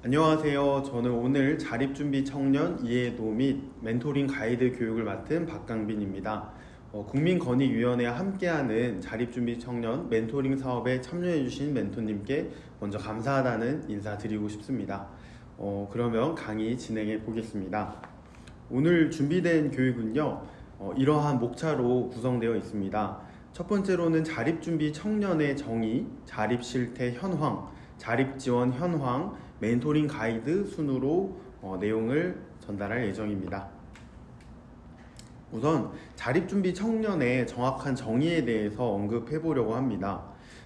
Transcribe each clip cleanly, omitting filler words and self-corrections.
안녕하세요. 저는 오늘 자립준비 청년 이해도 및 멘토링 가이드 교육을 맡은 박강빈입니다. 국민권익위원회와 함께하는 자립준비 청년 멘토링 사업에 참여해주신 멘토님께 먼저 감사하다는 인사드리고 싶습니다. 그러면 강의 진행해 보겠습니다. 오늘 준비된 교육은요, 이러한 목차로 구성되어 있습니다. 첫 번째로는 자립준비 청년의 정의, 자립실태 현황, 자립지원 현황, 멘토링 가이드 순으로 내용을 전달할 예정입니다. 우선 자립준비 청년의 정확한 정의에 대해서 언급해 보려고 합니다.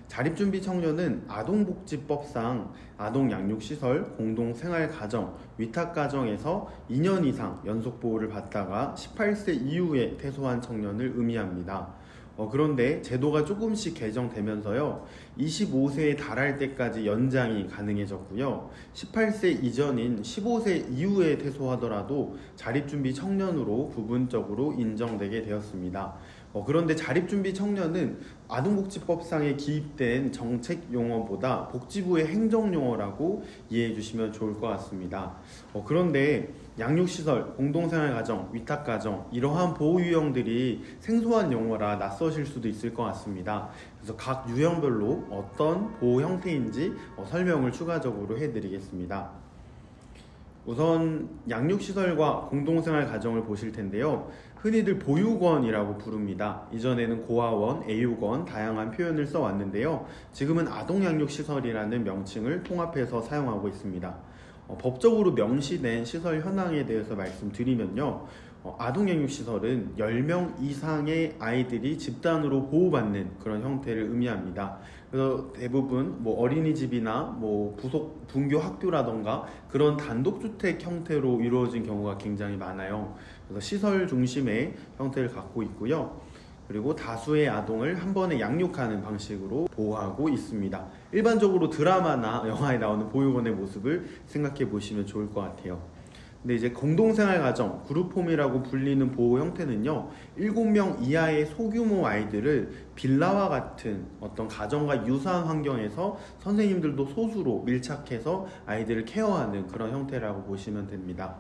자립준비 청년은 아동복지법상 아동양육시설, 공동생활가정, 위탁가정에서 2년 이상 연속보호를 받다가 18세 이후에 퇴소한 청년을 의미합니다. 그런데 제도가 조금씩 개정되면서요, 25세에 달할 때까지 연장이 가능해졌고요, 18세 이전인 15세 이후에 퇴소하더라도 자립준비 청년으로 부분적으로 인정되게 되었습니다. 그런데 자립준비 청년은 아동복지법상에 기입된 정책 용어보다 복지부의 행정용어라고 이해해 주시면 좋을 것 같습니다. 그런데 양육시설, 공동생활가정, 위탁가정 이러한 보호 유형들이 생소한 용어라 낯서실 수도 있을 것 같습니다. 그래서 각 유형별로 어떤 보호 형태인지 설명을 추가적으로 해드리겠습니다. 우선 양육시설과 공동생활가정을 보실 텐데요, 흔히들 보육원이라고 부릅니다. 이전에는 고아원, 애육원 다양한 표현을 써왔는데요, 지금은 아동양육시설이라는 명칭을 통합해서 사용하고 있습니다. 법적으로 명시된 시설 현황에 대해서 말씀드리면요, 아동양육시설은 10명 이상의 아이들이 집단으로 보호받는 그런 형태를 의미합니다. 그래서 대부분 어린이집이나 부속 분교 학교라던가 그런 단독주택 형태로 이루어진 경우가 굉장히 많아요. 그래서 시설 중심의 형태를 갖고 있고요, 그리고 다수의 아동을 한 번에 양육하는 방식으로 보호하고 있습니다. 일반적으로 드라마나 영화에 나오는 보육원의 모습을 생각해 보시면 좋을 것 같아요. 근데 이제 공동생활가정, 그룹홈이라고 불리는 보호 형태는요, 7명 이하의 소규모 아이들을 빌라와 같은 어떤 가정과 유사한 환경에서 선생님들도 소수로 밀착해서 아이들을 케어하는 그런 형태라고 보시면 됩니다.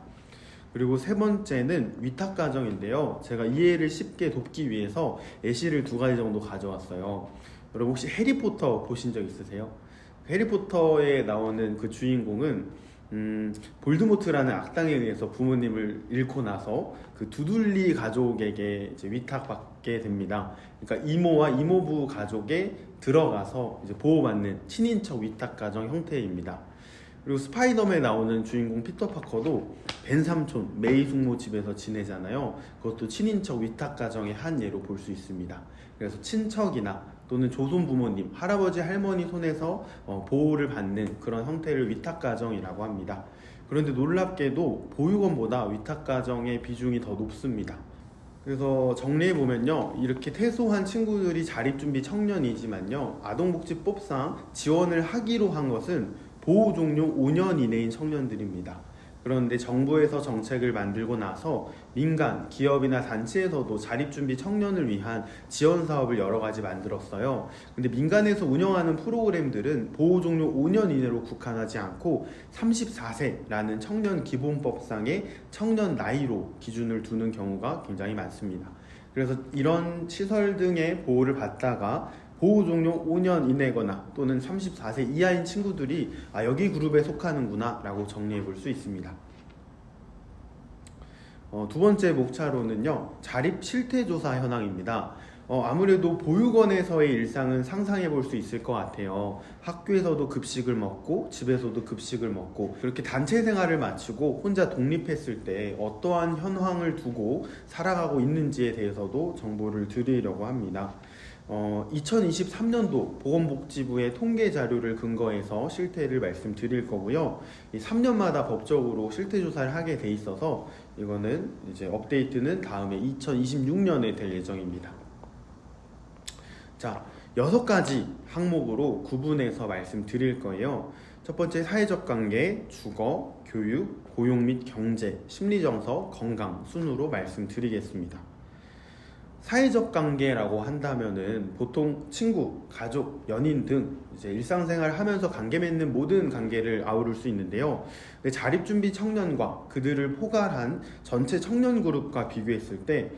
그리고 세 번째는 위탁가정인데요, 제가 이해를 쉽게 돕기 위해서 예시를 2가지 정도 가져왔어요. 여러분 혹시 해리포터 보신 적 있으세요? 해리포터에 나오는 그 주인공은 볼드모트라는 악당에 의해서 부모님을 잃고 나서 그 두들리 가족에게 이제 위탁받게 됩니다. 그러니까 이모와 이모부 가족에 들어가서 이제 보호받는 친인척 위탁가정 형태입니다. 그리고 스파이더맨에 나오는 주인공 피터 파커도 벤 삼촌, 메이 숙모 집에서 지내잖아요. 그것도 친인척 위탁가정의 한 예로 볼 수 있습니다. 그래서 친척이나 또는 조손 부모님, 할아버지, 할머니 손에서 보호를 받는 그런 형태를 위탁가정이라고 합니다. 그런데 놀랍게도 보육원보다 위탁가정의 비중이 더 높습니다. 그래서 정리해보면요, 이렇게 퇴소한 친구들이 자립준비 청년이지만요, 아동복지법상 지원을 하기로 한 것은 보호 종료 5년 이내인 청년들입니다. 그런데 정부에서 정책을 만들고 나서 민간, 기업이나 단체에서도 자립준비 청년을 위한 지원 사업을 여러 가지 만들었어요. 근데 민간에서 운영하는 프로그램들은 보호 종료 5년 이내로 국한하지 않고 34세라는 청년 기본법상의 청년 나이로 기준을 두는 경우가 굉장히 많습니다. 그래서 이런 시설 등의 보호를 받다가 보호 종료 5년 이내거나 또는 34세 이하인 친구들이 여기 그룹에 속하는구나 라고 정리해 볼 수 있습니다. 두 번째 목차로는요, 자립 실태조사 현황입니다. 아무래도 보육원에서의 일상은 상상해 볼 수 있을 것 같아요. 학교에서도 급식을 먹고 집에서도 급식을 먹고 그렇게 단체 생활을 마치고 혼자 독립했을 때 어떠한 현황을 두고 살아가고 있는지에 대해서도 정보를 드리려고 합니다. 2023년도 보건복지부의 통계 자료를 근거해서 실태를 말씀드릴 거고요. 이 3년마다 법적으로 실태조사를 하게 돼 있어서 이거는 이제 업데이트는 다음에 2026년에 될 예정입니다. 자, 6가지 항목으로 구분해서 말씀드릴 거예요. 첫 번째, 사회적 관계, 주거, 교육, 고용 및 경제, 심리정서, 건강 순으로 말씀드리겠습니다. 사회적 관계라고 한다면은 보통 친구, 가족, 연인 등 이제 일상생활 하면서 관계 맺는 모든 관계를 아우를 수 있는데요. 근데 자립준비 청년과 그들을 포괄한 전체 청년 그룹과 비교했을 때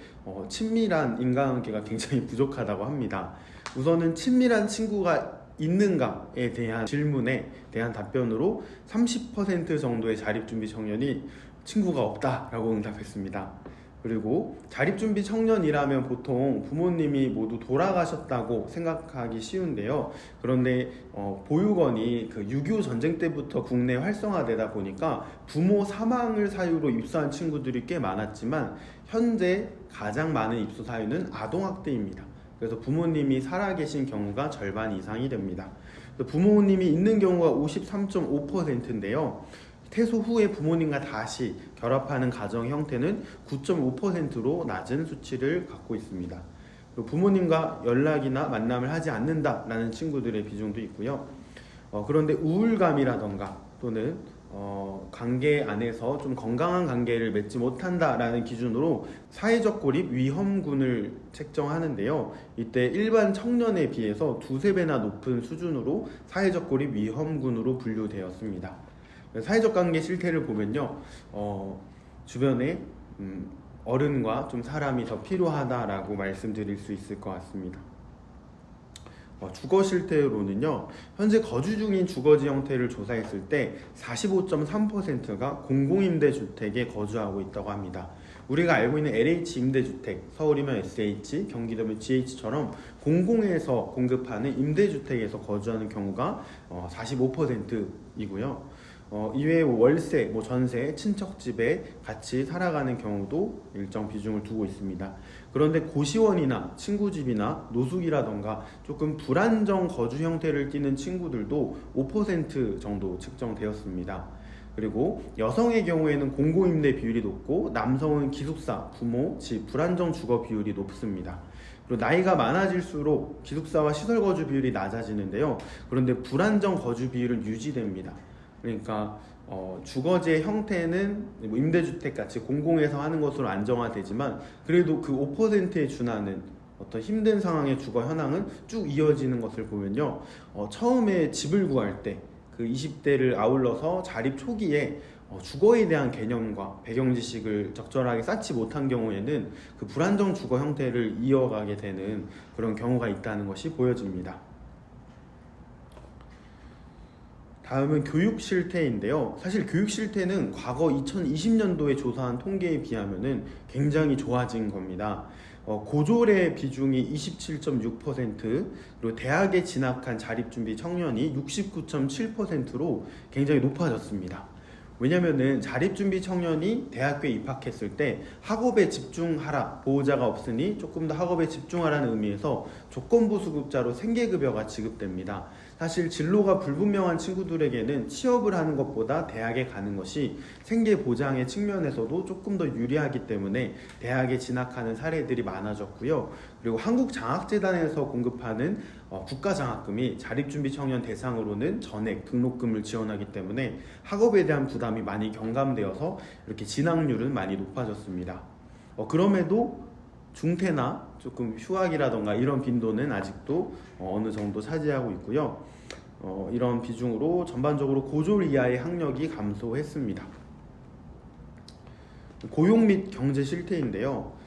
친밀한 인간관계가 굉장히 부족하다고 합니다. 우선은 친밀한 친구가 있는가에 대한 질문에 대한 답변으로 30% 정도의 자립준비 청년이 친구가 없다라고 응답했습니다. 그리고 자립준비 청년이라면 보통 부모님이 모두 돌아가셨다고 생각하기 쉬운데요. 그런데 보육원이 그 6.25 전쟁 때부터 국내 활성화되다 보니까 부모 사망을 사유로 입소한 친구들이 꽤 많았지만 현재 가장 많은 입소 사유는 아동학대입니다. 그래서 부모님이 살아계신 경우가 절반 이상이 됩니다. 부모님이 있는 경우가 53.5%인데요. 퇴소 후에 부모님과 다시 결합하는 가정 형태는 9.5%로 낮은 수치를 갖고 있습니다. 부모님과 연락이나 만남을 하지 않는다라는 친구들의 비중도 있고요. 그런데 우울감이라던가 또는 관계 안에서 좀 건강한 관계를 맺지 못한다라는 기준으로 사회적 고립 위험군을 책정하는데요. 이때 일반 청년에 비해서 두세 배나 높은 수준으로 사회적 고립 위험군으로 분류되었습니다. 사회적 관계 실태를 보면요, 주변에 어른과 좀 사람이 더 필요하다라고 말씀드릴 수 있을 것 같습니다. 주거 실태로는요, 현재 거주 중인 주거지 형태를 조사했을 때 45.3%가 공공임대주택에 거주하고 있다고 합니다. 우리가 알고 있는 LH 임대주택, 서울이면 SH, 경기도면 GH처럼 공공에서 공급하는 임대주택에서 거주하는 경우가 45%이고요. 이외에 월세, 전세, 친척집에 같이 살아가는 경우도 일정 비중을 두고 있습니다. 그런데 고시원이나 친구집이나 노숙이라던가 조금 불안정 거주 형태를 띠는 친구들도 5% 정도 측정되었습니다. 그리고 여성의 경우에는 공공임대 비율이 높고 남성은 기숙사, 부모, 집, 불안정 주거 비율이 높습니다. 그리고 나이가 많아질수록 기숙사와 시설 거주 비율이 낮아지는데요. 그런데 불안정 거주 비율은 유지됩니다. 그러니까 주거지의 형태는 임대주택 같이 공공에서 하는 것으로 안정화되지만 그래도 그 5%에 준하는 어떤 힘든 상황의 주거 현황은 쭉 이어지는 것을 보면요, 처음에 집을 구할 때 그 20대를 아울러서 자립 초기에 주거에 대한 개념과 배경 지식을 적절하게 쌓지 못한 경우에는 그 불안정 주거 형태를 이어가게 되는 그런 경우가 있다는 것이 보여집니다. 다음은 교육 실태인데요. 사실 교육 실태는 과거 2020년도에 조사한 통계에 비하면 굉장히 좋아진 겁니다. 고졸의 비중이 27.6%, 그리고 대학에 진학한 자립준비 청년이 69.7%로 굉장히 높아졌습니다. 왜냐면은 자립준비 청년이 대학교에 입학했을 때 학업에 집중하라, 보호자가 없으니 조금 더 학업에 집중하라는 의미에서 조건부 수급자로 생계급여가 지급됩니다. 사실 진로가 불분명한 친구들에게는 취업을 하는 것보다 대학에 가는 것이 생계보장의 측면에서도 조금 더 유리하기 때문에 대학에 진학하는 사례들이 많아졌고요. 그리고 한국장학재단에서 공급하는 국가장학금이 자립준비 청년 대상으로는 전액 등록금을 지원하기 때문에 학업에 대한 부담이 많이 경감되어서 이렇게 진학률은 많이 높아졌습니다. 그럼에도 중퇴나 조금 휴학이라던가 이런 빈도는 아직도 어느 정도 차지하고 있고요. 이런 비중으로 전반적으로 고졸 이하의 학력이 감소했습니다. 고용 및 경제 실태인데요.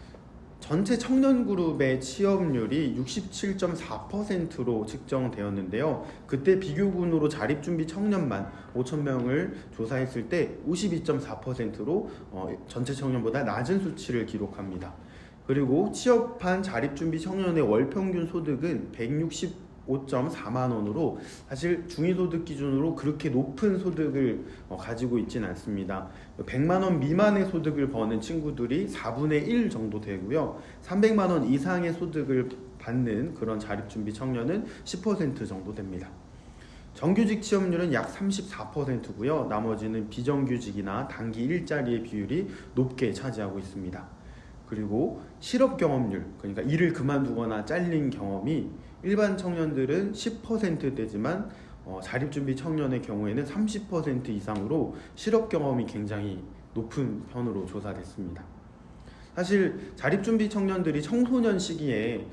전체 청년 그룹의 취업률이 67.4%로 측정되었는데요. 그때 비교군으로 자립준비 청년만 5,000명을 조사했을 때 52.4%로 전체 청년보다 낮은 수치를 기록합니다. 그리고 취업한 자립준비 청년의 월평균 소득은 165.4만 원으로 사실 중위소득 기준으로 그렇게 높은 소득을 가지고 있지는 않습니다. 100만 원 미만의 소득을 버는 친구들이 4분의 1 정도 되고요. 300만 원 이상의 소득을 받는 그런 자립준비 청년은 10% 정도 됩니다. 정규직 취업률은 약 34%고요. 나머지는 비정규직이나 단기 일자리의 비율이 높게 차지하고 있습니다. 그리고 실업 경험률, 그러니까 일을 그만두거나 잘린 경험이 일반 청년들은 10%대지만 자립준비 청년의 경우에는 30% 이상으로 실업 경험이 굉장히 높은 편으로 조사됐습니다. 사실 자립준비 청년들이 청소년 시기에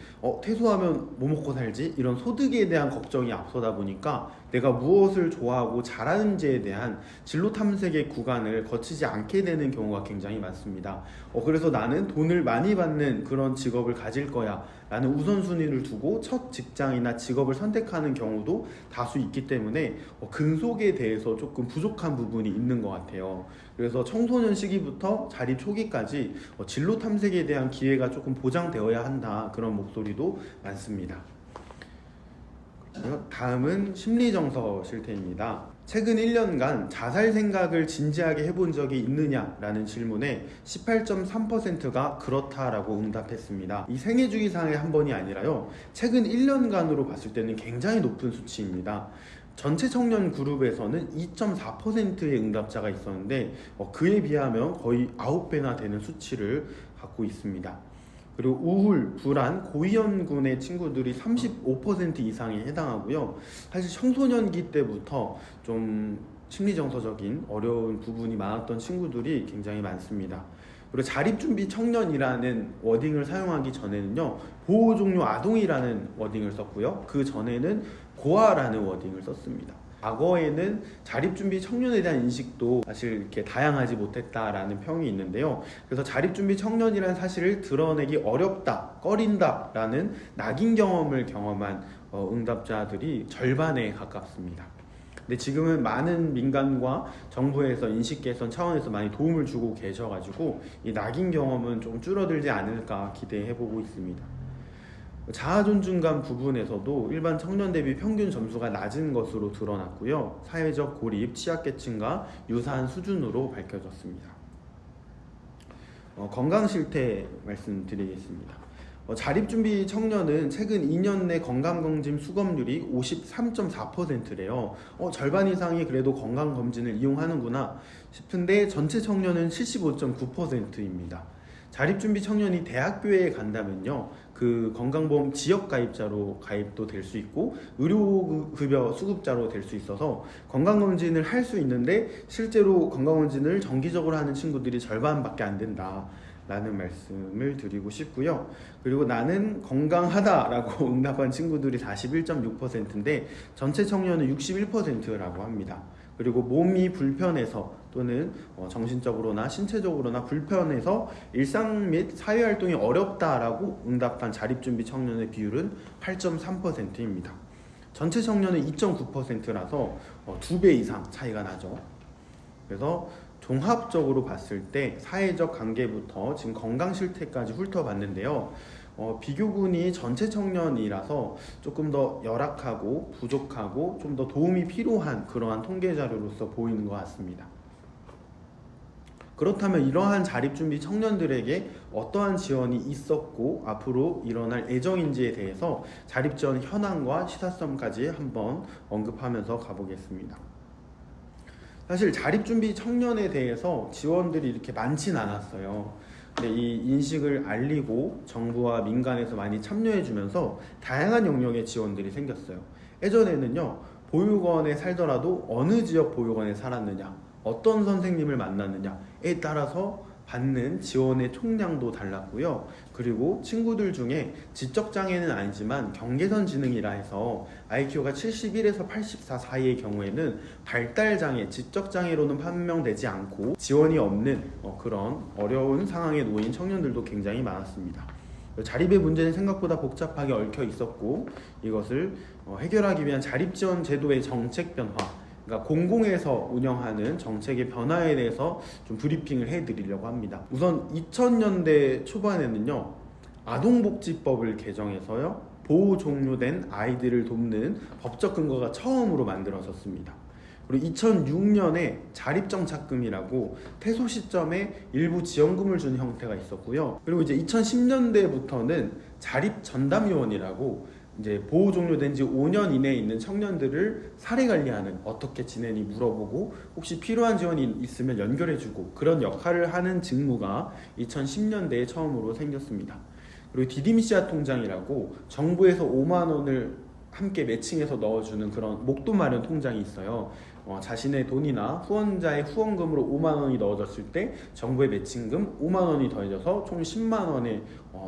퇴소하면 뭐 먹고 살지? 이런 소득에 대한 걱정이 앞서다 보니까 내가 무엇을 좋아하고 잘하는지에 대한 진로 탐색의 구간을 거치지 않게 되는 경우가 굉장히 많습니다. 그래서 나는 돈을 많이 받는 그런 직업을 가질 거야 라는 우선순위를 두고 첫 직장이나 직업을 선택하는 경우도 다수 있기 때문에 근속에 대해서 조금 부족한 부분이 있는 것 같아요. 그래서 청소년 시기부터 자립 초기까지 진로 탐색에 대한 기회가 조금 보장되어야 한다, 그런 목소리도 많습니다. 다음은 심리정서 실태입니다. 최근 1년간 자살 생각을 진지하게 해본 적이 있느냐라는 질문에 18.3%가 그렇다라고 응답했습니다. 이 생애주기상의 한 번이 아니라요, 최근 1년간으로 봤을 때는 굉장히 높은 수치입니다. 전체 청년 그룹에서는 2.4%의 응답자가 있었는데 그에 비하면 거의 9배나 되는 수치를 갖고 있습니다. 그리고 우울, 불안, 고위험군의 친구들이 35% 이상에 해당하고요. 사실 청소년기 때부터 좀 심리정서적인 어려운 부분이 많았던 친구들이 굉장히 많습니다. 그리고 자립준비 청년이라는 워딩을 사용하기 전에는요, 보호종료 아동이라는 워딩을 썼고요, 그 전에는 고아라는 워딩을 썼습니다. 과거에는 자립준비 청년에 대한 인식도 사실 이렇게 다양하지 못했다라는 평이 있는데요. 그래서 자립준비 청년이라는 사실을 드러내기 어렵다, 꺼린다라는 낙인 경험을 경험한 응답자들이 절반에 가깝습니다. 근데 지금은 많은 민간과 정부에서 인식 개선 차원에서 많이 도움을 주고 계셔가지고 이 낙인 경험은 좀 줄어들지 않을까 기대해보고 있습니다. 자아존중감 부분에서도 일반 청년 대비 평균 점수가 낮은 것으로 드러났고요. 사회적 고립, 취약계층과 유사한 수준으로 밝혀졌습니다. 건강 실태 말씀드리겠습니다. 자립준비 청년은 최근 2년 내 건강검진 수검률이 53.4%래요. 절반 이상이 그래도 건강검진을 이용하는구나 싶은데 전체 청년은 75.9%입니다. 자립준비 청년이 대학교에 간다면요, 그 건강보험 지역가입자로 가입도 될 수 있고 의료급여 수급자로 될 수 있어서 건강검진을 할 수 있는데 실제로 건강검진을 정기적으로 하는 친구들이 절반밖에 안 된다 라는 말씀을 드리고 싶고요. 그리고 나는 건강하다라고 응답한 친구들이 41.6%인데 전체 청년은 61%라고 합니다. 그리고 몸이 불편해서 또는 정신적으로나 신체적으로나 불편해서 일상 및 사회활동이 어렵다라고 응답한 자립준비 청년의 비율은 8.3%입니다. 전체 청년은 2.9%라서 2배 이상 차이가 나죠. 그래서 종합적으로 봤을 때 사회적 관계부터 지금 건강 실태까지 훑어봤는데요. 비교군이 전체 청년이라서 조금 더 열악하고 부족하고 좀 더 도움이 필요한 그러한 통계 자료로서 보이는 것 같습니다. 그렇다면 이러한 자립준비 청년들에게 어떠한 지원이 있었고 앞으로 일어날 예정인지에 대해서 자립지원 현황과 시사점까지 한번 언급하면서 가보겠습니다. 사실 자립준비 청년에 대해서 지원들이 이렇게 많진 않았어요. 근데 이 인식을 알리고 정부와 민간에서 많이 참여해주면서 다양한 영역의 지원들이 생겼어요. 예전에는요, 보육원에 살더라도 어느 지역 보육원에 살았느냐, 어떤 선생님을 만났느냐에 따라서 받는 지원의 총량도 달랐고요. 그리고 친구들 중에 지적장애는 아니지만 경계선 지능이라 해서 IQ가 71에서 84 사이의 경우에는 발달장애, 지적장애로는 판명되지 않고 지원이 없는 그런 어려운 상황에 놓인 청년들도 굉장히 많았습니다. 자립의 문제는 생각보다 복잡하게 얽혀 있었고 이것을 해결하기 위한 자립지원 제도의 정책 변화, 그러니까 공공에서 운영하는 정책의 변화에 대해서 좀 브리핑을 해드리려고 합니다. 우선 2000년대 초반에는요, 아동복지법을 개정해서요, 보호 종료된 아이들을 돕는 법적 근거가 처음으로 만들어졌습니다. 그리고 2006년에 자립정착금이라고 퇴소 시점에 일부 지원금을 주는 형태가 있었고요. 그리고 이제 2010년대부터는 자립전담위원이라고 이제 보호 종료된 지 5년 이내에 있는 청년들을 사례 관리하는, 어떻게 지내니 물어보고 혹시 필요한 지원이 있으면 연결해주고 그런 역할을 하는 직무가 2010년대에 처음으로 생겼습니다. 그리고 디디미시아 통장이라고 정부에서 5만 원을 함께 매칭해서 넣어주는 그런 목돈 마련 통장이 있어요. 자신의 돈이나 후원자의 후원금으로 5만 원이 넣어졌을 때 정부의 매칭금 5만 원이 더해져서 총 10만 원의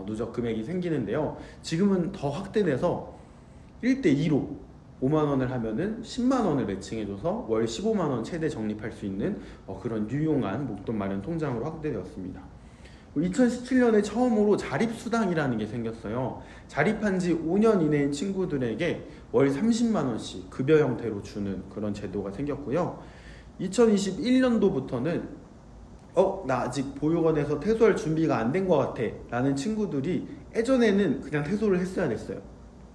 누적 금액이 생기는데요. 지금은 더 확대돼서 1대2로 5만 원을 하면은 10만 원을 매칭해줘서 월 15만 원 최대 적립할 수 있는 그런 유용한 목돈 마련 통장으로 확대되었습니다. 2017년에 처음으로 자립수당이라는 게 생겼어요. 자립한 지 5년 이내인 친구들에게 월 30만 원씩 급여 형태로 주는 그런 제도가 생겼고요. 2021년도부터는 나 아직 보육원에서 퇴소할 준비가 안 된 것 같아 라는 친구들이 예전에는 그냥 퇴소를 했어야 됐어요.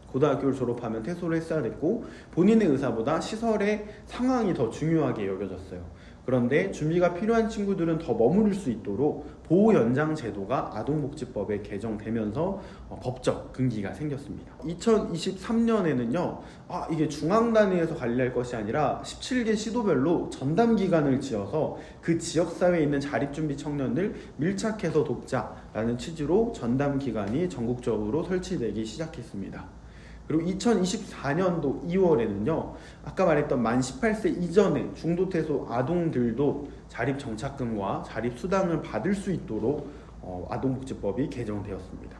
고등학교를 졸업하면 퇴소를 했어야 됐고 본인의 의사보다 시설의 상황이 더 중요하게 여겨졌어요. 그런데 준비가 필요한 친구들은 더 머무를 수 있도록 보호 연장 제도가 아동복지법에 개정되면서 법적 근기가 생겼습니다. 2023년에는요, 이게 중앙 단위에서 관리할 것이 아니라 17개 시도별로 전담 기관을 지어서 그 지역 사회에 있는 자립준비 청년들 밀착해서 돕자라는 취지로 전담 기관이 전국적으로 설치되기 시작했습니다. 그리고 2024년도 2월에는요, 아까 말했던 만 18세 이전에 중도퇴소 아동들도 자립정착금과 자립수당을 받을 수 있도록 아동복지법이 개정되었습니다.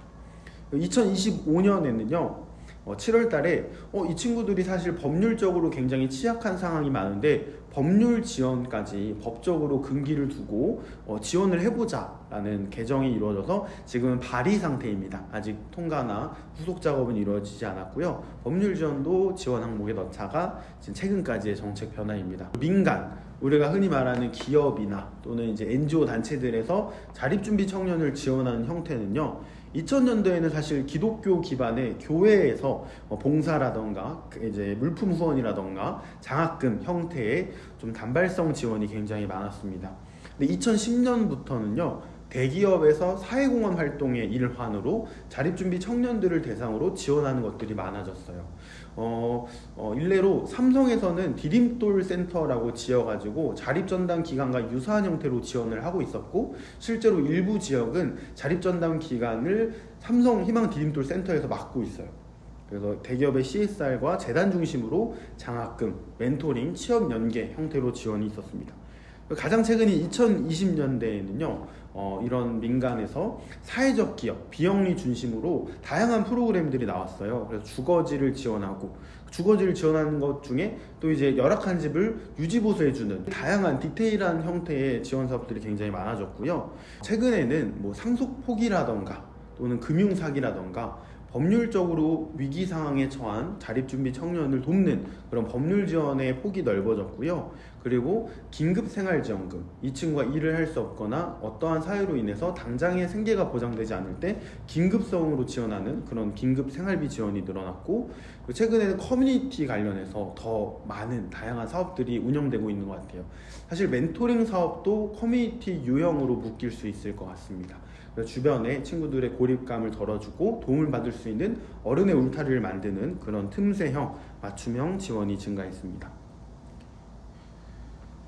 2025년에는요, 7월 달에 이 친구들이 사실 법률적으로 굉장히 취약한 상황이 많은데 법률 지원까지 법적으로 근기를 두고 지원을 해보자 라는 개정이 이루어져서 지금은 발의 상태입니다. 아직 통과나 후속 작업은 이루어지지 않았고요. 법률 지원도 지원 항목에 넣자가 지금 최근까지의 정책 변화입니다. 민간, 우리가 흔히 말하는 기업이나 또는 이제 NGO 단체들에서 자립준비 청년을 지원하는 형태는요, 2000년도에는 사실 기독교 기반의 교회에서 봉사라던가 이제 물품 후원이라던가 장학금 형태의 좀 단발성 지원이 굉장히 많았습니다. 근데 2010년부터는요, 대기업에서 사회공헌 활동의 일환으로 자립준비 청년들을 대상으로 지원하는 것들이 많아졌어요. 일례로 삼성에서는 디딤돌 센터라고 지어가지고 자립전담 기관과 유사한 형태로 지원을 하고 있었고, 실제로 일부 지역은 자립전담 기관을 삼성 희망 디딤돌 센터에서 맡고 있어요. 그래서 대기업의 CSR과 재단 중심으로 장학금, 멘토링, 취업 연계 형태로 지원이 있었습니다. 가장 최근인 2020년대에는요, 이런 민간에서 사회적 기업, 비영리 중심으로 다양한 프로그램들이 나왔어요. 그래서 주거지를 지원하고, 주거지를 지원하는 것 중에 또 이제 열악한 집을 유지보수해주는 다양한 디테일한 형태의 지원 사업들이 굉장히 많아졌고요. 최근에는 뭐 상속 포기라던가 또는 금융 사기라던가 법률적으로 위기 상황에 처한 자립준비 청년을 돕는 그런 법률 지원의 폭이 넓어졌고요. 그리고 긴급생활지원금, 이 친구가 일을 할 수 없거나 어떠한 사유로 인해서 당장의 생계가 보장되지 않을 때 긴급성으로 지원하는 그런 긴급생활비 지원이 늘어났고, 최근에는 커뮤니티 관련해서 더 많은 다양한 사업들이 운영되고 있는 것 같아요. 사실 멘토링 사업도 커뮤니티 유형으로 묶일 수 있을 것 같습니다. 주변에 친구들의 고립감을 덜어주고 도움을 받을 수 있는 어른의 울타리를 만드는 그런 틈새형, 맞춤형 지원이 증가했습니다.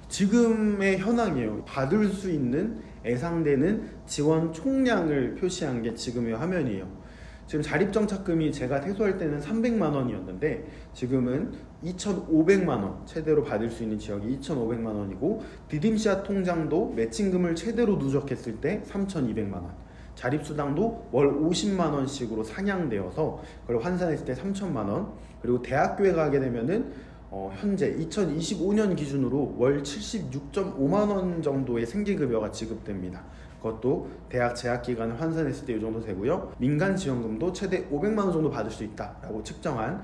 지금의 현황이에요. 받을 수 있는 예상되는 지원 총량을 표시한 게 지금의 화면이에요. 지금 자립정착금이 제가 퇴소할 때는 300만 원이었는데 지금은 2,500만 원 최대로 받을 수 있는 지역이 2,500만 원이고, 디딤씨앗 통장도 매칭금을 최대로 누적했을 때 3,200만 원, 자립수당도 월 50만 원씩으로 상향되어서 그걸 환산했을 때 3,000만 원, 그리고 대학교에 가게 되면은 현재 2025년 기준으로 월 76.5만 원 정도의 생계급여가 지급됩니다. 그것도 대학 재학 기간을 환산했을 때 이 정도 되고요. 민간 지원금도 최대 500만 원 정도 받을 수 있다라고 측정한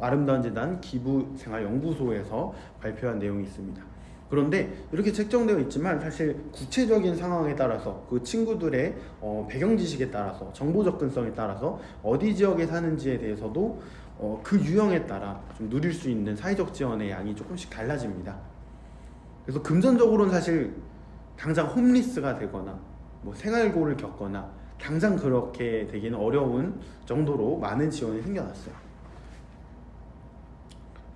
아름다운 재단 기부생활연구소에서 발표한 내용이 있습니다. 그런데 이렇게 책정되어 있지만 사실 구체적인 상황에 따라서 그 친구들의 배경 지식에 따라서 정보 접근성에 따라서 어디 지역에 사는지에 대해서도 그 유형에 따라 좀 누릴 수 있는 사회적 지원의 양이 조금씩 달라집니다. 그래서 금전적으로는 사실 당장 홈리스가 되거나 뭐 생활고를 겪거나 당장 그렇게 되기는 어려운 정도로 많은 지원이 생겨났어요.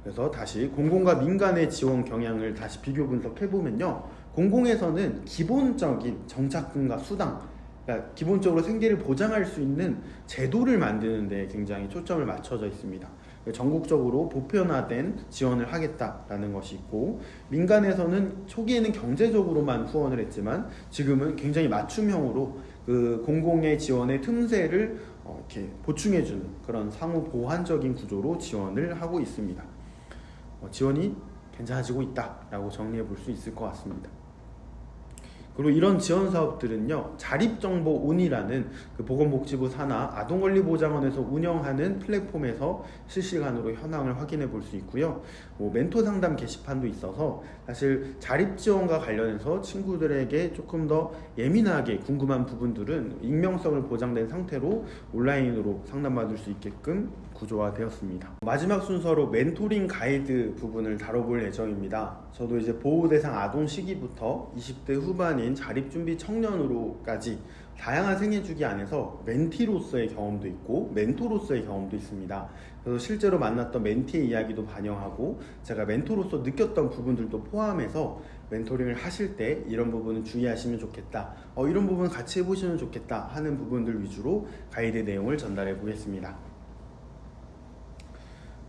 그래서 다시 공공과 민간의 지원 경향을 다시 비교 분석해보면요, 공공에서는 기본적인 정착금과 수당, 그러니까 기본적으로 생계를 보장할 수 있는 제도를 만드는 데 굉장히 초점을 맞춰져 있습니다. 전국적으로 보편화된 지원을 하겠다라는 것이 있고, 민간에서는 초기에는 경제적으로만 후원을 했지만 지금은 굉장히 맞춤형으로 그 공공의 지원의 틈새를 이렇게 보충해주는 그런 상호 보완적인 구조로 지원을 하고 있습니다. 지원이 괜찮아지고 있다라고 정리해 볼 수 있을 것 같습니다. 그리고 이런 지원 사업들은요, 자립정보온이라는 그 보건복지부 산하 아동권리보장원에서 운영하는 플랫폼에서 실시간으로 현황을 확인해 볼 수 있고요. 멘토 상담 게시판도 있어서 사실 자립지원과 관련해서 친구들에게 조금 더 예민하게 궁금한 부분들은 익명성을 보장된 상태로 온라인으로 상담받을 수 있게끔 구조화되었습니다. 마지막 순서로 멘토링 가이드 부분을 다뤄볼 예정입니다. 저도 이제 보호대상 아동 시기부터 20대 후반인 자립준비 청년으로까지 다양한 생애주기 안에서 멘티로서의 경험도 있고 멘토로서의 경험도 있습니다. 그래서 실제로 만났던 멘티의 이야기도 반영하고 제가 멘토로서 느꼈던 부분들도 포함해서 멘토링을 하실 때 이런 부분은 주의하시면 좋겠다, 이런 부분 같이 해보시면 좋겠다 하는 부분들 위주로 가이드 내용을 전달해 보겠습니다.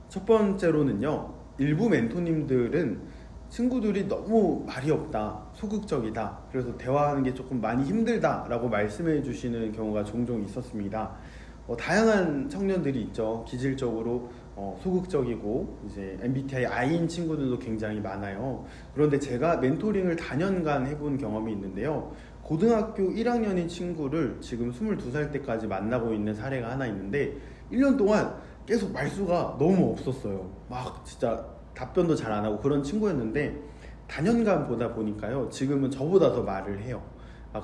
첫 번째로는요, 일부 멘토님들은 친구들이 너무 말이 없다, 소극적이다, 그래서 대화하는 게 조금 많이 힘들다 라고 말씀해 주시는 경우가 종종 있었습니다. 다양한 청년들이 있죠. 기질적으로 소극적이고 이제 MBTI I인 친구들도 굉장히 많아요. 그런데 제가 멘토링을 다년간 해본 경험이 있는데요, 고등학교 1학년인 친구를 지금 22살 때까지 만나고 있는 사례가 하나 있는데 1년 동안 계속 말수가 너무 없었어요. 막 진짜 답변도 잘 안 하고 그런 친구였는데 다년간 보다 보니까요, 지금은 저보다 더 말을 해요.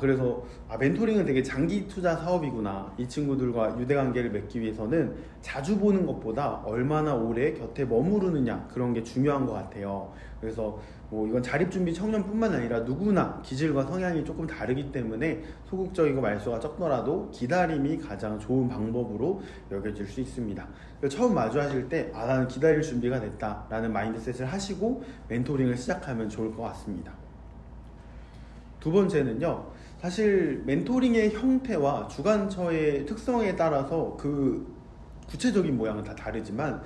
그래서 멘토링은 되게 장기 투자 사업이구나, 이 친구들과 유대관계를 맺기 위해서는 자주 보는 것보다 얼마나 오래 곁에 머무르느냐, 그런 게 중요한 것 같아요. 그래서 이건 자립준비 청년뿐만 아니라 누구나 기질과 성향이 조금 다르기 때문에 소극적이고 말수가 적더라도 기다림이 가장 좋은 방법으로 여겨질 수 있습니다. 처음 마주하실 때 나는 기다릴 준비가 됐다 라는 마인드셋을 하시고 멘토링을 시작하면 좋을 것 같습니다. 두 번째는요, 사실 멘토링의 형태와 주관처의 특성에 따라서 그 구체적인 모양은 다 다르지만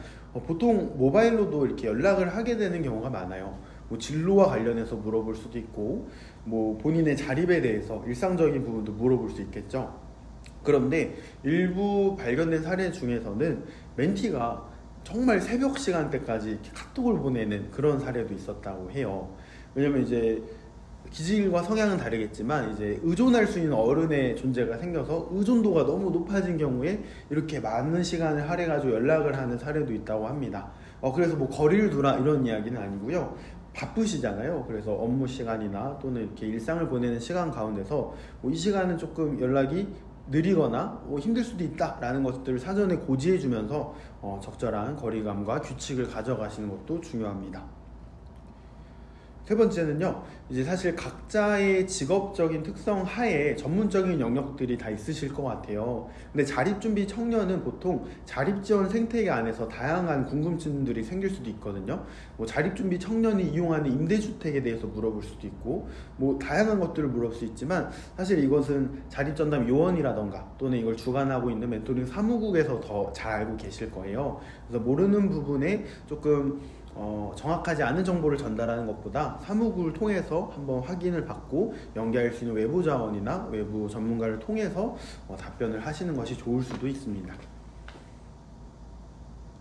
보통 모바일로도 이렇게 연락을 하게 되는 경우가 많아요. 진로와 관련해서 물어볼 수도 있고 본인의 자립에 대해서 일상적인 부분도 물어볼 수 있겠죠. 그런데 일부 발견된 사례 중에서는 멘티가 정말 새벽 시간대까지 이렇게 카톡을 보내는 그런 사례도 있었다고 해요. 왜냐면 이제 기질과 성향은 다르겠지만 이제 의존할 수 있는 어른의 존재가 생겨서 의존도가 너무 높아진 경우에 이렇게 많은 시간을 할애가지고 연락을 하는 사례도 있다고 합니다. 그래서 거리를 두라 이런 이야기는 아니고요. 바쁘시잖아요. 그래서 업무 시간이나 또는 이렇게 일상을 보내는 시간 가운데서 이 시간은 조금 연락이 느리거나 힘들 수도 있다 라는 것들을 사전에 고지해 주면서 적절한 거리감과 규칙을 가져가시는 것도 중요합니다. 세 번째는요, 이제 사실 각자의 직업적인 특성 하에 전문적인 영역들이 다 있으실 것 같아요. 근데 자립준비 청년은 보통 자립지원 생태계 안에서 다양한 궁금증들이 생길 수도 있거든요. 자립준비 청년이 이용하는 임대주택에 대해서 물어볼 수도 있고 다양한 것들을 물어볼 수 있지만, 사실 이것은 자립전담 요원이라던가 또는 이걸 주관하고 있는 멘토링 사무국에서 더 잘 알고 계실 거예요. 그래서 모르는 부분에 조금 정확하지 않은 정보를 전달하는 것보다 사무국을 통해서 한번 확인을 받고 연계할 수 있는 외부 자원이나 외부 전문가를 통해서 답변을 하시는 것이 좋을 수도 있습니다.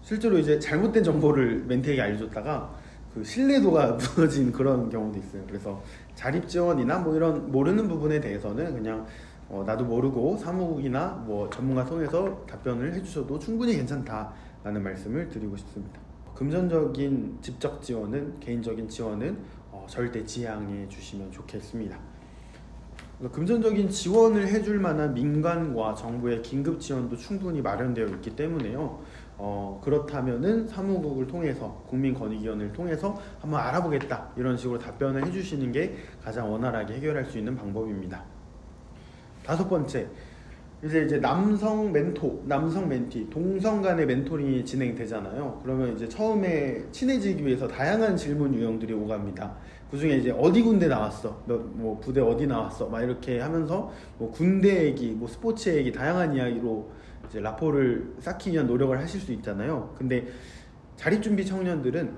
실제로 이제 잘못된 정보를 멘티에게 알려줬다가 그 신뢰도가 무너진 그런 경우도 있어요. 그래서 자립지원이나 이런 모르는 부분에 대해서는 그냥 나도 모르고 사무국이나 전문가 통해서 답변을 해주셔도 충분히 괜찮다라는 말씀을 드리고 싶습니다. 금전적인 직접 지원은, 개인적인 지원은 절대 지양해 주시면 좋겠습니다. 금전적인 지원을 해줄 만한 민간과 정부의 긴급 지원도 충분히 마련되어 있기 때문에요. 그렇다면은 사무국을 통해서, 국민권익위원회를 통해서 한번 알아보겠다 이런 식으로 답변을 해주시는 게 가장 원활하게 해결할 수 있는 방법입니다. 다섯 번째, 이제 남성 멘토, 남성 멘티, 동성 간의 멘토링이 진행되잖아요. 그러면 이제 처음에 친해지기 위해서 다양한 질문 유형들이 오갑니다. 그 중에 이제 어디 군대 나왔어, 부대 어디 나왔어, 막 이렇게 하면서 군대 얘기, 스포츠 얘기, 다양한 이야기로 이제 라포를 쌓기 위한 노력을 하실 수 있잖아요. 근데 자립준비 청년들은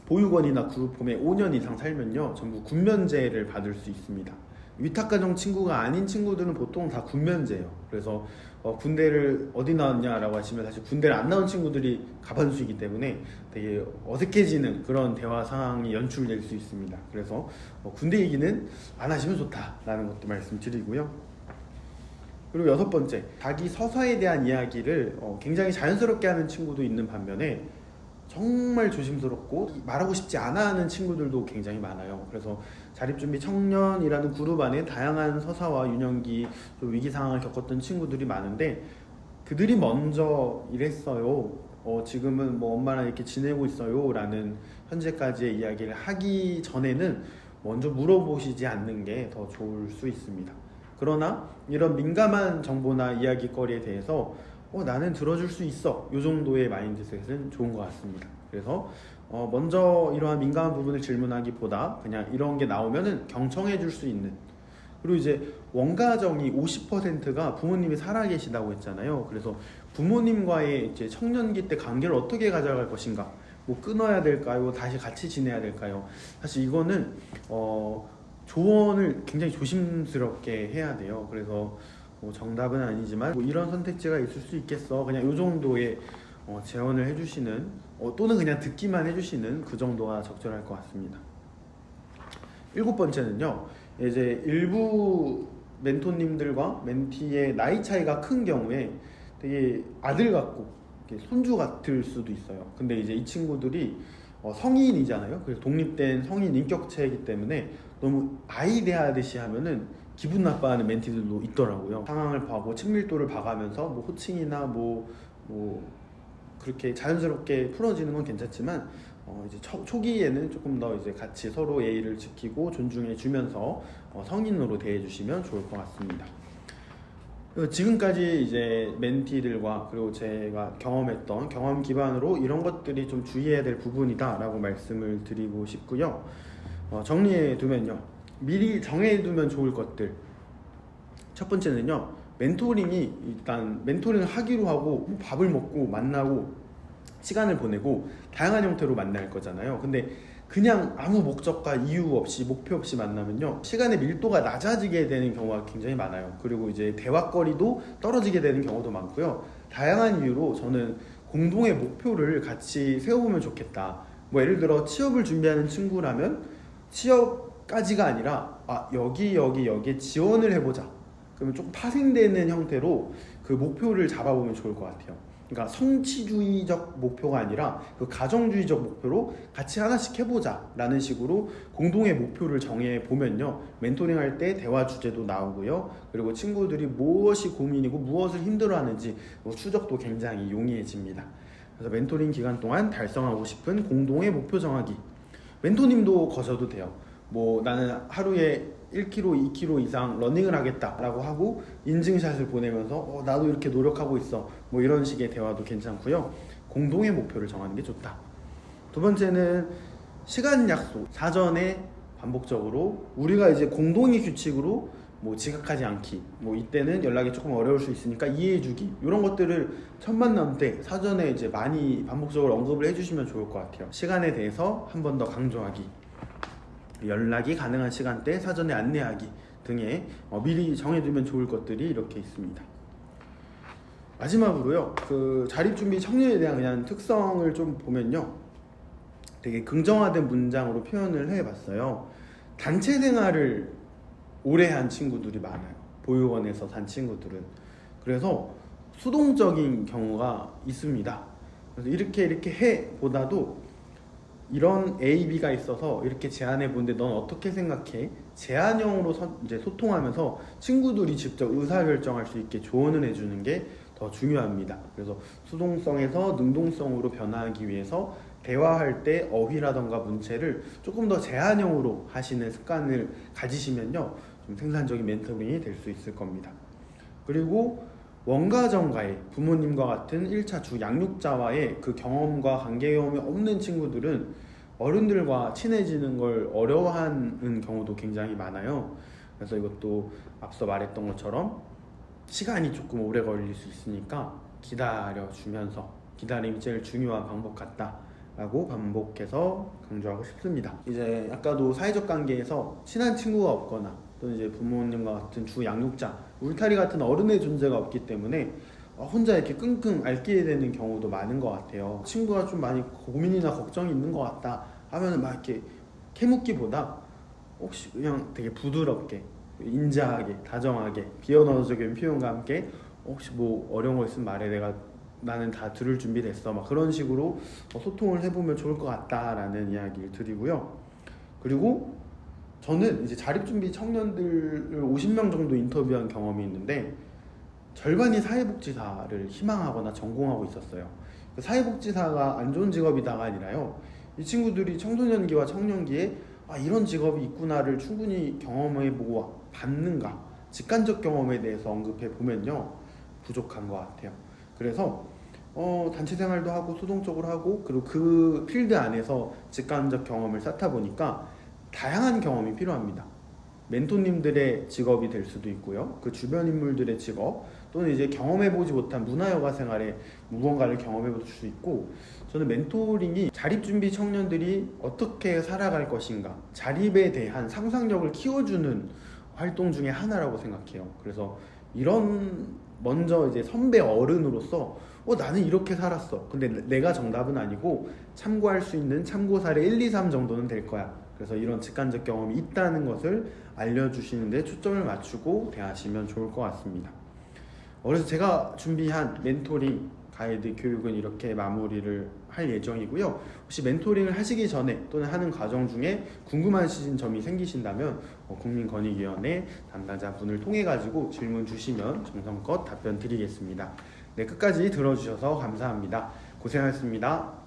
보육원이나 그룹홈에 5년 이상 살면요 전부 군면제를 받을 수 있습니다. 위탁가정 친구가 아닌 친구들은 보통 다 군면제예요. 그래서 군대를 어디 나왔냐라고 하시면 사실 군대를 안 나온 친구들이 가반수이기 때문에 되게 어색해지는 그런 대화 상황이 연출될 수 있습니다. 그래서 군대 얘기는 안 하시면 좋다라는 것도 말씀드리고요. 그리고 여섯 번째, 자기 서사에 대한 이야기를 굉장히 자연스럽게 하는 친구도 있는 반면에 정말 조심스럽고 말하고 싶지 않아 하는 친구들도 굉장히 많아요. 그래서 자립준비 청년이라는 그룹 안에 다양한 서사와 유년기 위기 상황을 겪었던 친구들이 많은데 그들이 먼저 이랬어요. 지금은 뭐 엄마랑 이렇게 지내고 있어요 라는 현재까지의 이야기를 하기 전에는 먼저 물어보시지 않는 게 더 좋을 수 있습니다. 그러나 이런 민감한 정보나 이야기거리에 대해서 나는 들어줄 수 있어 이 정도의 마인드셋은 좋은 것 같습니다. 그래서 먼저 이러한 민감한 부분을 질문하기보다 그냥 이런 게 나오면은 경청해 줄 수 있는, 그리고 이제 원가정이 50%가 부모님이 살아계시다고 했잖아요. 그래서 부모님과의 이제 청년기 때 관계를 어떻게 가져갈 것인가, 뭐 끊어야 될까요? 다시 같이 지내야 될까요? 사실 이거는 조언을 굉장히 조심스럽게 해야 돼요. 그래서 뭐 정답은 아니지만 뭐 이런 선택지가 있을 수 있겠어, 그냥 이 정도의 제언을 해주시는 또는 그냥 듣기만 해주시는 그 정도가 적절할 것 같습니다. 일곱 번째는요, 이제 일부 멘토님들과 멘티의 나이 차이가 큰 경우에 되게 아들 같고 손주 같을 수도 있어요. 근데 이제 이 친구들이 성인이잖아요. 그래서 독립된 성인 인격체이기 때문에 너무 아이 대하듯이 하면은 기분 나빠하는 멘티들도 있더라고요. 상황을 봐고 친밀도를 봐가면서 뭐 호칭이나 뭐 그렇게 자연스럽게 풀어지는 건 괜찮지만 이제 초기에는 조금 더 이제 같이 서로 예의를 지키고 존중해 주면서 성인으로 대해 주시면 좋을 것 같습니다. 지금까지 이제 멘티들과 그리고 제가 경험했던 경험 기반으로 이런 것들이 좀 주의해야 될 부분이다 라고 말씀을 드리고 싶고요. 정리해 두면요, 미리 정해 두면 좋을 것들. 첫 번째는요, 멘토링이 일단 멘토링을 하기로 하고 뭐 밥을 먹고 만나고 시간을 보내고 다양한 형태로 만날 거잖아요. 근데 그냥 아무 목적과 이유 없이 목표 없이 만나면요, 시간의 밀도가 낮아지게 되는 경우가 굉장히 많아요. 그리고 이제 대화거리도 떨어지게 되는 경우도 많고요. 다양한 이유로 저는 공동의 목표를 같이 세워보면 좋겠다. 뭐 예를 들어 취업을 준비하는 친구라면 취업까지가 아니라 여기에 지원을 해보자, 그러면 조금 파생되는 형태로 그 목표를 잡아보면 좋을 것 같아요. 그러니까 성취주의적 목표가 아니라 그 가정주의적 목표로 같이 하나씩 해보자 라는 식으로 공동의 목표를 정해 보면요, 멘토링 할 때 대화 주제도 나오고요, 그리고 친구들이 무엇이 고민이고 무엇을 힘들어하는지 추적도 굉장히 용이해집니다. 그래서 멘토링 기간 동안 달성하고 싶은 공동의 목표 정하기. 멘토님도 거셔도 돼요. 뭐 나는 하루에 1km, 2km 이상 러닝을 하겠다 라고 하고 인증샷을 보내면서 나도 이렇게 노력하고 있어, 뭐 이런 식의 대화도 괜찮고요. 공동의 목표를 정하는 게 좋다. 두 번째는 시간 약속. 사전에 반복적으로 우리가 이제 공동의 규칙으로 뭐 지각하지 않기, 뭐 이때는 연락이 조금 어려울 수 있으니까 이해해주기, 이런 것들을 첫 만남 때 사전에 이제 많이 반복적으로 언급을 해주시면 좋을 것 같아요. 시간에 대해서 한 번 더 강조하기, 연락이 가능한 시간대 사전에 안내하기 등의 미리 정해두면 좋을 것들이 이렇게 있습니다. 마지막으로요, 그 자립준비 청년에 대한 그냥 특성을 좀 보면요, 되게 긍정화된 문장으로 표현을 해봤어요. 단체 생활을 오래 한 친구들이 많아요. 보육원에서 산 친구들은. 그래서 수동적인 경우가 있습니다. 그래서 이렇게 해 보다도 이런 A, B가 있어서 이렇게 제안해 보는데 넌 어떻게 생각해? 제안형으로 이제 소통하면서 친구들이 직접 의사결정할 수 있게 조언을 해주는 게 더 중요합니다. 그래서 수동성에서 능동성으로 변화하기 위해서 대화할 때 어휘라던가 문체를 조금 더 제안형으로 하시는 습관을 가지시면요, 좀 생산적인 멘토링이 될 수 있을 겁니다. 그리고 원가정과의 부모님과 같은 1차 주 양육자와의 그 경험과 관계 경험이 없는 친구들은 어른들과 친해지는 걸 어려워하는 경우도 굉장히 많아요. 그래서 이것도 앞서 말했던 것처럼 시간이 조금 오래 걸릴 수 있으니까 기다려주면서 기다림이 제일 중요한 방법 같다라고 반복해서 강조하고 싶습니다. 이제 아까도 사회적 관계에서 친한 친구가 없거나 또는 이제 부모님과 같은 주 양육자, 울타리 같은 어른의 존재가 없기 때문에 혼자 이렇게 끙끙 앓게 되는 경우도 많은 것 같아요. 친구가 좀 많이 고민이나 걱정이 있는 것 같다 하면은 막 이렇게 캐묻기보다 혹시 그냥 되게 부드럽게, 인자하게, 다정하게, 비언어적인 표현과 함께 혹시 뭐 어려운 거 있으면 말해, 나는 다 들을 준비됐어, 막 그런 식으로 소통을 해보면 좋을 것 같다라는 이야기를 드리고요. 그리고 저는 이제 자립준비 청년들을 50명 정도 인터뷰한 경험이 있는데 절반이 사회복지사를 희망하거나 전공하고 있었어요. 사회복지사가 안 좋은 직업이다가 아니라요, 이 친구들이 청소년기와 청년기에 이런 직업이 있구나를 충분히 경험해보고 봤는가, 직관적 경험에 대해서 언급해 보면요 부족한 것 같아요. 그래서 단체 생활도 하고 소동적으로 하고, 그리고 그 필드 안에서 직관적 경험을 쌓다 보니까 다양한 경험이 필요합니다. 멘토님들의 직업이 될 수도 있고요, 그 주변 인물들의 직업, 또는 이제 경험해보지 못한 문화여가 생활에 무언가를 경험해볼 수 있고, 저는 멘토링이 자립준비 청년들이 어떻게 살아갈 것인가, 자립에 대한 상상력을 키워주는 활동 중에 하나라고 생각해요. 그래서 이런 먼저 이제 선배 어른으로서 나는 이렇게 살았어, 근데 내가 정답은 아니고 참고할 수 있는 참고 사례 1, 2, 3 정도는 될 거야. 그래서 이런 직관적 경험이 있다는 것을 알려주시는 데 초점을 맞추고 대하시면 좋을 것 같습니다. 그래서 제가 준비한 멘토링 가이드 교육은 이렇게 마무리를 할 예정이고요. 혹시 멘토링을 하시기 전에 또는 하는 과정 중에 궁금하신 점이 생기신다면 국민권익위원회 담당자분을 통해 가지고 질문 주시면 정성껏 답변 드리겠습니다. 네, 끝까지 들어주셔서 감사합니다. 고생하셨습니다.